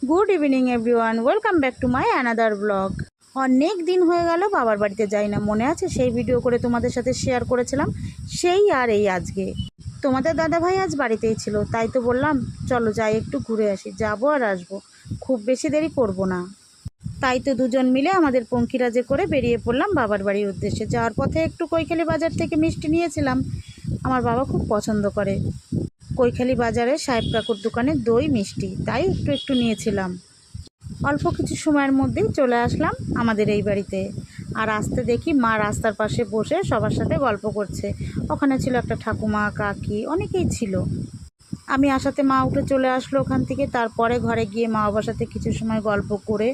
Good evening everyone, welcome back to my another blog. অনেক দিন হয়ে গেল বাবার বাড়িতে যাই না, মনে আছে সেই ভিডিও করে তোমাদের সাথে শেয়ার করেছিলাম, সেই আর এই আজকে তোমাদের দাদাভাই আজ বাড়িতেই ছিল, তাই তো বললাম চলো যাই একটু ঘুরে আসি, যাবো আর আসবো, খুব বেশি দেরি করব না। তাই তো দুজন মিলে আমাদের পঙ্কিরাজে করে বেরিয়ে পড়লাম বাবার বাড়ির উদ্দেশ্যে। যাওয়ার পথে একটু কৈখালি বাজার থেকে মিষ্টি নিয়েছিলাম, আমার বাবা খুব পছন্দ করে কৈখালি বাজারে সাহেব কাকুর দোকানে দই মিষ্টি, তাই একটু একটু নিয়েছিলাম। অল্প কিছু সময়ের মধ্যেই চলে আসলাম আমাদের এই বাড়িতে। আর আসতে দেখি মা রাস্তার পাশে বসে সবার সাথে গল্প করছে। ওখানে ছিল একটা ঠাকুমা, কাকি, অনেকেই ছিল। আমি আসাতে মা উঠে চলে আসলো ওখান থেকে। তারপরে ঘরে গিয়ে মা বাবার সাথে কিছু সময় গল্প করে,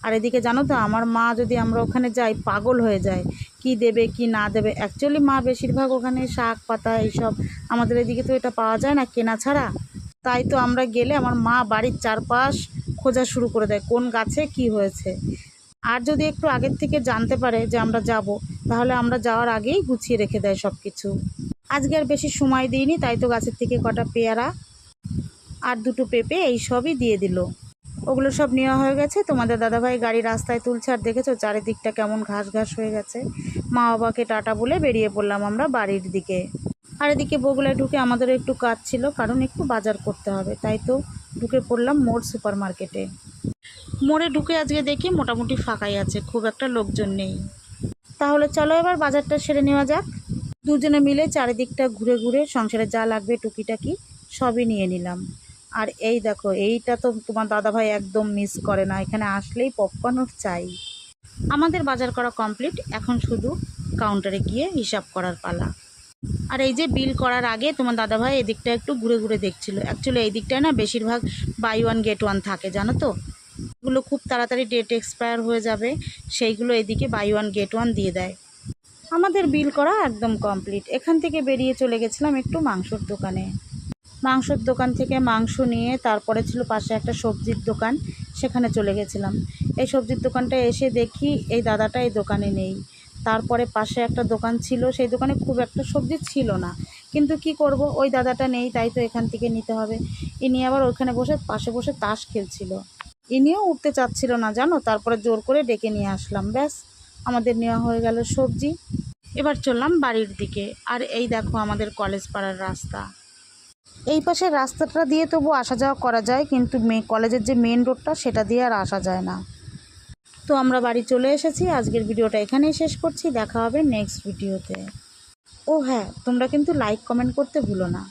আর এদিকে জানো তো আমার মা যদি আমরা ওখানে যাই পাগল হয়ে যায়, কি দেবে কি না দেবে। অ্যাকচুয়ালি মা বেশিরভাগ ওখানে শাক পাতা এইসব, আমাদের এদিকে তো এটা পাওয়া যায় না কেনা ছাড়া। তাই তো আমরা গেলে আমার মা বাড়ির চারপাশ খোঁজা শুরু করে দেয় কোন গাছে কি হয়েছে। আর যদি একটু আগের থেকে জানতে পারে যে আমরা যাব, তাহলে আমরা যাওয়ার আগেই গুছিয়ে রেখে দেয় সব কিছু। আজকে আর বেশি সময় দিইনি, তাই তো গাছের থেকে কটা পেয়ারা আর দুটো পেঁপে এই সবই দিয়ে দিল। ওগুলো সব নেওয়া হয়ে গেছে। তোমাদের দাদাভাই গাড়ি রাস্তায় তুলছে, আর দেখেছো চারিদিকটা কেমন ঘাস ঘাস হয়ে গেছে। মা বাবাকে টাটা বলে বেরিয়ে পড়লাম আমরা বাড়ির দিকে। আর এদিকে বগুলায় ঢুকে আমাদেরও একটু কাজ ছিল, কারণ একটু বাজার করতে হবে, তাই তো ঢুকে পড়লাম মোড় সুপার মার্কেটে। মোড়ে ঢুকে আজকে দেখি মোটামুটি ফাঁকাই আছে, খুব একটা লোকজন নেই। তাহলে চলো এবার বাজারটা সেরে নেওয়া যাক। দুজনে মিলে চারিদিকটা ঘুরে ঘুরে সংসারে যা লাগবে টুকিটাকি সবই নিয়ে নিলাম। আর এই দেখো, এইটা তো তোমার দাদাভাই একদম মিস করে না, এখানে আসলেই পপকর্ন চাই। আমাদের বাজার করা কমপ্লিট, এখন শুধু কাউন্টারে গিয়ে হিসাব করার পালা। আর এই যে বিল করার আগে তোমার দাদাভাই এদিকটা একটু ঘুরে ঘুরে দেখছিল। অ্যাকচুয়ালি এই দিকটায় না বেশিরভাগ বাই ওয়ান গেট ওয়ান থাকে, জানো তো। এগুলো খুব তাড়াতাড়ি ডেট এক্সপায়ার হয়ে যাবে, সেইগুলো এদিকে বাই ওয়ান গেট ওয়ান দিয়ে দেয়। আমাদের বিল করা একদম কমপ্লিট। এখান থেকে বেরিয়ে চলে গেছিলাম একটু মাংসর দোকানে। মাংসর দোকান থেকে মাংস নিয়ে তারপরে ছিল পাশে একটা সবজির দোকান, সেখানে চলে গেছিলাম। এই সবজির দোকানটা এসে দেখি এই দাদাটা এই দোকানে নেই। তারপরে পাশে একটা দোকান ছিল, সেই দোকানে খুব একটা সবজি ছিল না, কিন্তু কি করব, ওই দাদাটা নেই, তাই তো এখান থেকে নিতে হবে। ইনি আবার ওইখানে বসে পাশে বসে তাস খেলছিল, ইনিও উঠতে চাচ্ছিল না জানো, তারপরে জোর করে ডেকে নিয়ে আসলাম। ব্যাস, আমাদের নেওয়া হয়ে গেল সবজি। এবার চললাম বাড়ির দিকে। আর এই দেখো আমাদের কলেজ পাড়ার রাস্তা। এই পাশের রাস্তাটা দিয়ে তবু আসা যাওয়া করা যায়, কিন্তু কলেজের যে মেন রোডটা সেটা দিয়ে আর আসা যায় না। তো আমরা বাড়ি চলে এসেছি। আজকের ভিডিওটা এখানেই শেষ করছি, দেখা হবে নেক্সট ভিডিওতে। ও হ্যাঁ, তোমরা কিন্তু লাইক কমেন্ট করতে ভুলো না।